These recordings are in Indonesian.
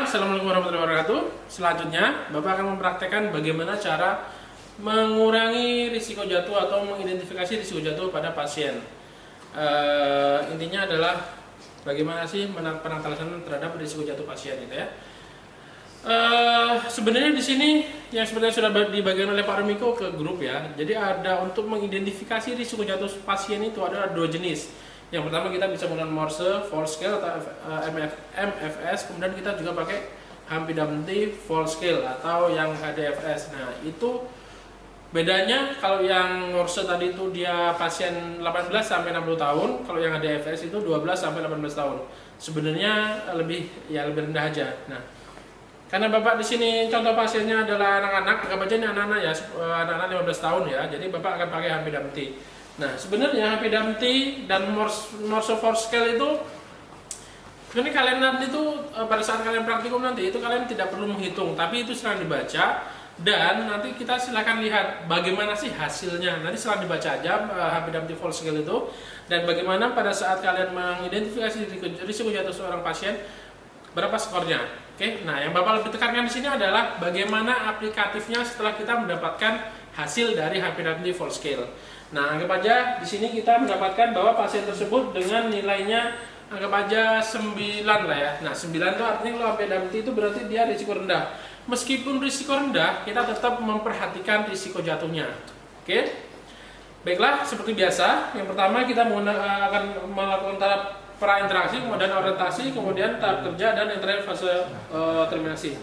Assalamualaikum warahmatullahi wabarakatuh. Selanjutnya, Bapak akan mempraktekkan bagaimana cara mengurangi risiko jatuh atau mengidentifikasi risiko jatuh pada pasien. Intinya adalah bagaimana sih penangkalan terhadap risiko jatuh pasien gitu ya. Sebenarnya di sini yang sebenarnya sudah dibagikan oleh Pak Rumiko ke grup ya. Jadi ada untuk mengidentifikasi risiko jatuh pasien itu ada dua jenis. Yang pertama kita bisa menggunakan Morse Fall Scale atau MFS, kemudian kita juga pakai Humphrey Dumpty Fall Scale atau yang HDFS. Nah itu bedanya, kalau yang Morse tadi itu dia pasien 18 sampai 60 tahun, kalau yang HDFS itu 12 sampai 18 tahun. Sebenarnya lebih rendah aja. Nah, karena Bapak di sini contoh pasiennya adalah anak-anak, anggap aja ini anak-anak ya, anak-anak 15 tahun ya. Jadi Bapak akan pakai Humphrey Dumpty. Nah, sebenarnya Humphrey Dumpty dan Morse Fall Scale itu ini kalian nanti itu pada saat kalian praktikum nanti itu kalian tidak perlu menghitung, tapi itu sedang dibaca dan nanti kita silakan lihat bagaimana sih hasilnya. Nanti setelah dibaca aja Humphrey Dumpty Fall Scale itu dan bagaimana pada saat kalian mengidentifikasi risiko jatuh seorang pasien berapa skornya. Oke, nah yang Bapak lebih tekankan di sini adalah bagaimana aplikatifnya setelah kita mendapatkan hasil dari Humphrey Dumpty Fall Scale. Nah, anggap aja di sini kita mendapatkan bahwa pasien tersebut dengan nilainya anggap aja 9 lah ya. Nah, 9 itu artinya kalau Humphrey Dumpty itu berarti dia risiko rendah. Meskipun risiko rendah, kita tetap memperhatikan risiko jatuhnya. Oke. Baiklah, seperti biasa, yang pertama kita akan melakukan tahap pra-interaksi, kemudian orientasi, kemudian tahap kerja dan terakhir fase terminasi.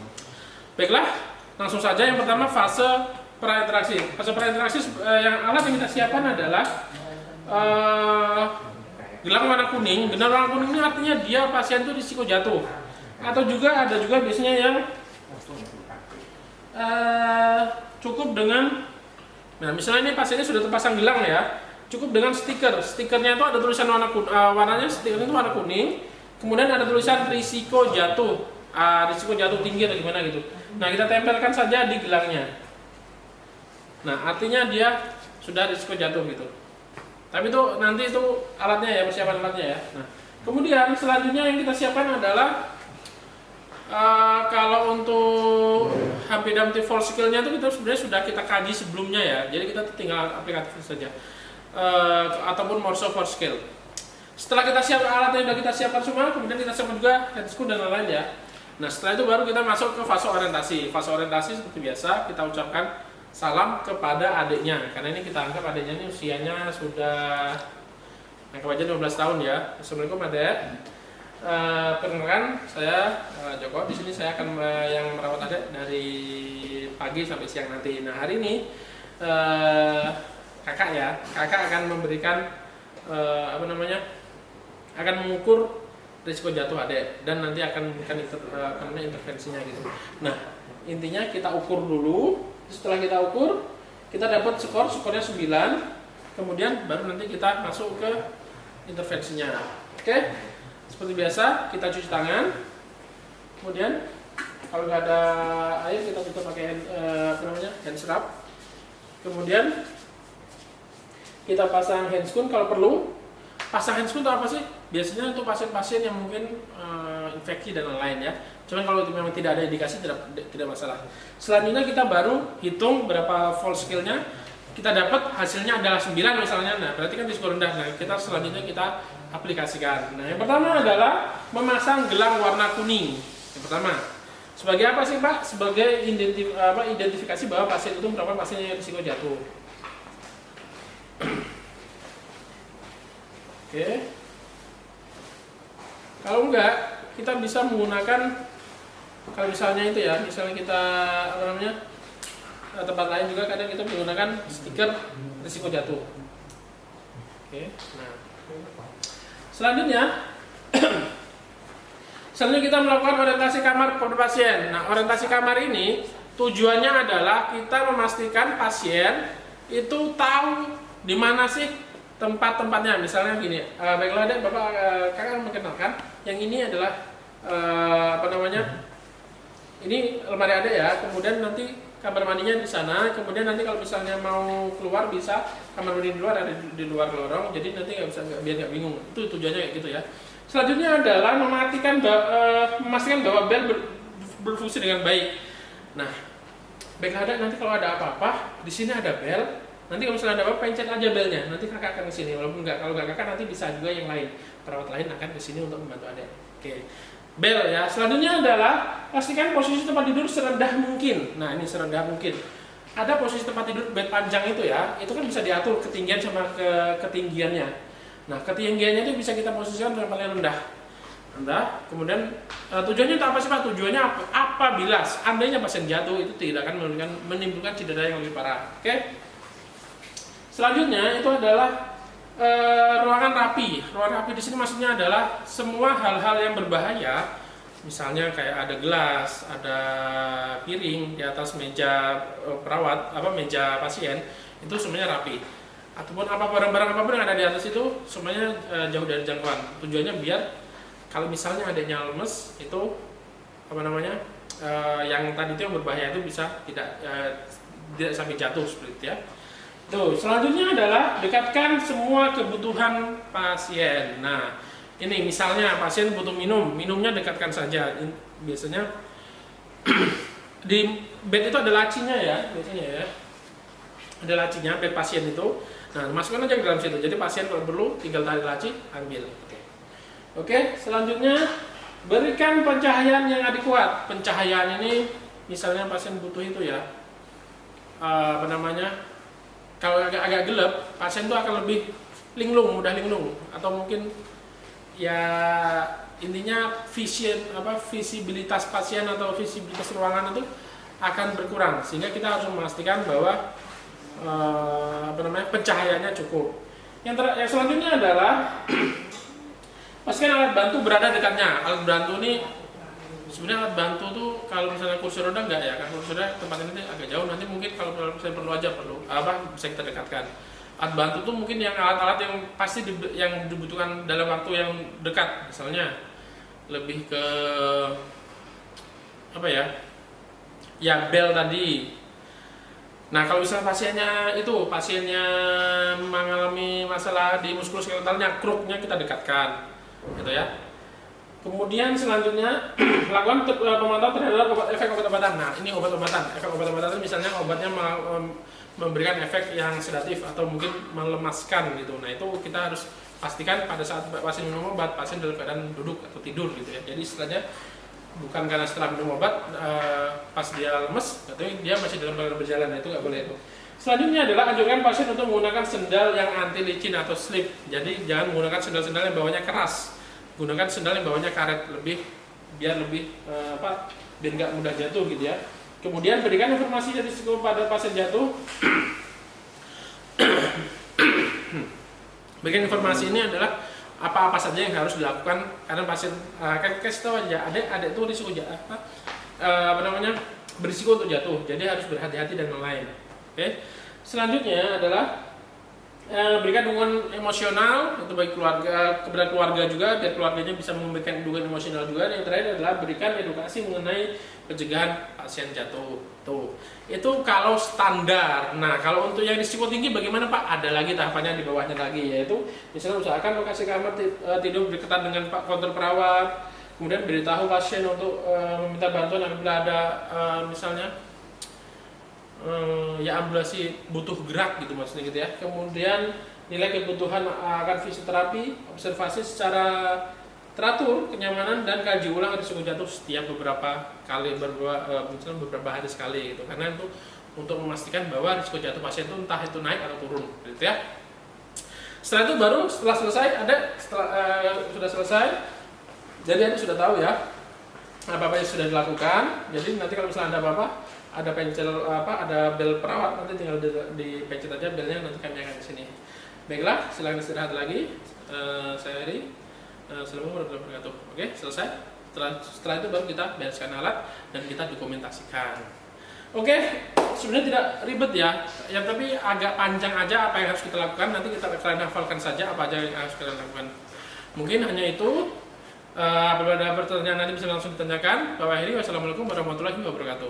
Baiklah, langsung saja yang pertama fase pra-interaksi. Fase pra-interaksi yang alat yang kita siapkan adalah gelang warna kuning. Gelang warna kuning ini artinya dia pasien itu risiko jatuh. Atau juga ada juga biasanya yang cukup dengan, nah misalnya ini pasiennya sudah terpasang gelang ya, cukup dengan stiker. Stikernya itu ada tulisan warnanya stikernya itu warna kuning. Kemudian ada tulisan risiko jatuh, risiko jatuh tinggi atau gimana gitu. Nah kita tempelkan saja di gelangnya. Nah, artinya dia sudah risiko jatuh gitu. Tapi itu nanti itu alatnya ya, persiapan alatnya ya. Nah, kemudian selanjutnya yang kita siapkan adalah kalau untuk Humphrey Dumpty Fall Scale-nya itu kita sebenarnya sudah kita kaji sebelumnya ya. Jadi kita tinggal aplikatif saja. Ataupun Morse Fall Scale. Setelah kita siap alatnya sudah kita siapkan semua, kemudian kita siapkan juga head screw dan lain-lain ya. Nah, setelah itu baru kita masuk ke fase orientasi. Fase orientasi seperti biasa kita ucapkan salam kepada adiknya, karena ini kita anggap adiknya ini usianya sudah anggap aja 15 tahun ya. Assalamualaikum adek. Perkenalkan saya Joko. Di sini saya akan yang merawat adek dari pagi sampai siang nanti. Nah hari ini kakak akan memberikan akan mengukur risiko jatuh adek dan nanti akan memberikan intervensinya gitu. Nah intinya kita ukur dulu. Setelah kita ukur, kita dapat skornya 9, kemudian baru nanti kita masuk ke intervensinya. Oke, seperti biasa kita cuci tangan, kemudian kalau nggak ada air kita bisa pakai hand scrub, kemudian kita pasang handscoon kalau perlu. Pasang handscoon itu apa sih? Biasanya untuk pasien-pasien yang mungkin infeksi dan lain-lain ya. Cuman kalau memang tidak ada indikasi tidak masalah. Selanjutnya kita baru hitung berapa fall scale-nya. Kita dapat hasilnya adalah 9 misalnya. Nah, berarti kan risiko rendah. Nah, kita selanjutnya kita aplikasikan. Nah, yang pertama adalah memasang gelang warna kuning. Yang pertama. Sebagai apa sih, Pak? Sebagai identifikasi bahwa pasien itu merupakan pasien yang risiko jatuh. Oke. Kalau enggak, kita bisa menggunakan, kalau misalnya itu ya, misalnya kita tempat lain juga kadang kita menggunakan stiker risiko jatuh. Oke. Nah, selanjutnya kita melakukan orientasi kamar pada pasien. Nah, orientasi kamar ini tujuannya adalah kita memastikan pasien itu tahu di mana sih tempat-tempatnya. Misalnya gini, baiklah deh Bapak kakak mengenalkan yang ini adalah ini lemari ada ya, kemudian nanti kamar mandinya di sana, kemudian nanti kalau misalnya mau keluar bisa kamar mandi di luar, ada di luar lorong, jadi nanti biar nggak bingung. Itu tujuannya kayak gitu ya. Selanjutnya adalah memastikan bahwa bel berfungsi dengan baik. Nah, baiklah, nanti kalau ada apa-apa, di sini ada bel. Nanti kalau misalnya ada apa-apa, pencet aja belnya. Nanti kakak akan ke sini. Walaupun kalau nggak kakak, nanti bisa juga yang lain. Perawat lain akan ke sini untuk membantu adik. Oke. Bel ya. Selanjutnya adalah pastikan posisi tempat tidur serendah mungkin. Nah, ini serendah mungkin. Ada posisi tempat tidur bed panjang itu ya. Itu kan bisa diatur ketinggian sama ketinggiannya. Nah, ketinggiannya itu bisa kita posisikan yang paling rendah. Kemudian tujuannya itu apa sih Pak? Tujuannya apabila seandainya pasien jatuh itu tidak akan menimbulkan cedera yang lebih parah. Oke. Selanjutnya itu adalah ruangan rapi. Ruangan rapi di sini maksudnya adalah semua hal-hal yang berbahaya, misalnya kayak ada gelas, ada piring di atas meja perawat, meja pasien, itu semuanya rapi. Ataupun barang-barang apapun yang ada di atas itu semuanya jauh dari jangkauan. Tujuannya biar kalau misalnya adanya lemes itu yang tadi itu yang berbahaya itu bisa tidak sampai jatuh seperti itu ya. Tuh, selanjutnya adalah dekatkan semua kebutuhan pasien. Nah, ini misalnya pasien butuh minumnya dekatkan saja. Biasanya di bed itu ada lacinya ya, biasanya ya. Ada lacinya bed pasien itu. Nah, masukkan aja ke dalam situ. Jadi pasien kalau perlu tinggal tarik laci, ambil. Oke, selanjutnya berikan pencahayaan yang adekuat. Pencahayaan ini misalnya pasien butuh itu ya. Kalau agak gelap, pasien itu akan lebih mudah linglung, atau mungkin ya intinya visibilitas pasien atau visibilitas ruangan itu akan berkurang, sehingga kita harus memastikan bahwa pencahayaannya cukup. Yang selanjutnya adalah pastikan alat bantu berada dekatnya. Alat bantu ini sebenarnya alat bantu tuh kalau misalnya kursi roda enggak ya, kan kursi roda tempat ini agak jauh, nanti mungkin kalau saya perlu bisa kita dekatkan. Alat bantu tuh mungkin yang alat-alat yang pasti yang dibutuhkan dalam waktu yang dekat, misalnya lebih ke bel tadi. Nah, kalau misalnya pasiennya mengalami masalah di muskuloskeletalnya, kruknya kita dekatkan, gitu ya. Kemudian selanjutnya lakukan pemantauan terhadap efek obat-obatan. Nah, ini obat-obatan. Efek obat-obatan itu misalnya obatnya memberikan efek yang sedatif atau mungkin melemaskan gitu. Nah, itu kita harus pastikan pada saat pasien minum obat, pasien dalam keadaan duduk atau tidur gitu ya. Jadi istilahnya bukan karena setelah minum obat pas dia lemes, atau dia masih dalam keadaan berjalan. Nah, itu nggak boleh itu. Selanjutnya adalah anjurkan pasien untuk menggunakan sendal yang anti licin atau slip. Jadi jangan menggunakan sendal-sendal yang bawahnya keras. Gunakan sendal yang bawahnya karet biar nggak mudah jatuh gitu ya. Kemudian berikan informasi dari risiko pada pasien jatuh. Berikan informasi ini adalah apa-apa saja yang harus dilakukan karena pasien kasih tahu aja ada itu risiko berisiko untuk jatuh. Jadi harus berhati-hati dan lain-lain. Oke. Selanjutnya adalah berikan dukungan emosional untuk bagi kepada keluarga juga, biar keluarganya bisa memberikan dukungan emosional juga. Dan yang terakhir adalah berikan edukasi mengenai pencegahan pasien jatuh. Tuh, itu kalau standar. Nah, kalau untuk yang risiko tinggi bagaimana Pak? Ada lagi tahapannya di bawahnya lagi, yaitu misalnya usahakan lokasi kamar tidur berdekatan dengan counter perawat. Kemudian beritahu pasien untuk meminta bantuan apabila ada misalnya ambulasi butuh gerak gitu maksudnya gitu ya. Kemudian nilai kebutuhan akan fisioterapi, observasi secara teratur, kenyamanan dan kaji ulang risiko jatuh setiap beberapa hari sekali gitu. Karena itu untuk memastikan bahwa risiko jatuh pasien itu entah itu naik atau turun gitu ya. Setelah itu sudah selesai. Jadi Anda sudah tahu ya apa-apa yang sudah dilakukan. Jadi nanti kalau misalnya ada apa-apa, ada bel perawat, nanti tinggal dipencet aja belnya, nanti kami akan kesini. Baiklah, silakan istirahat lagi. Saya Eri. Assalamualaikum warahmatullahi wabarakatuh. Oke, selesai. Setelah itu baru kita bereskan alat dan kita dokumentasikan. Oke, sebenarnya tidak ribet ya, tapi agak panjang aja apa yang harus kita lakukan. Nanti kalian hafalkan saja apa aja yang harus kalian lakukan. Mungkin hanya itu. Apabila ada pertanyaan nanti bisa langsung ditanyakan. Wassalamualaikum warahmatullahi wabarakatuh.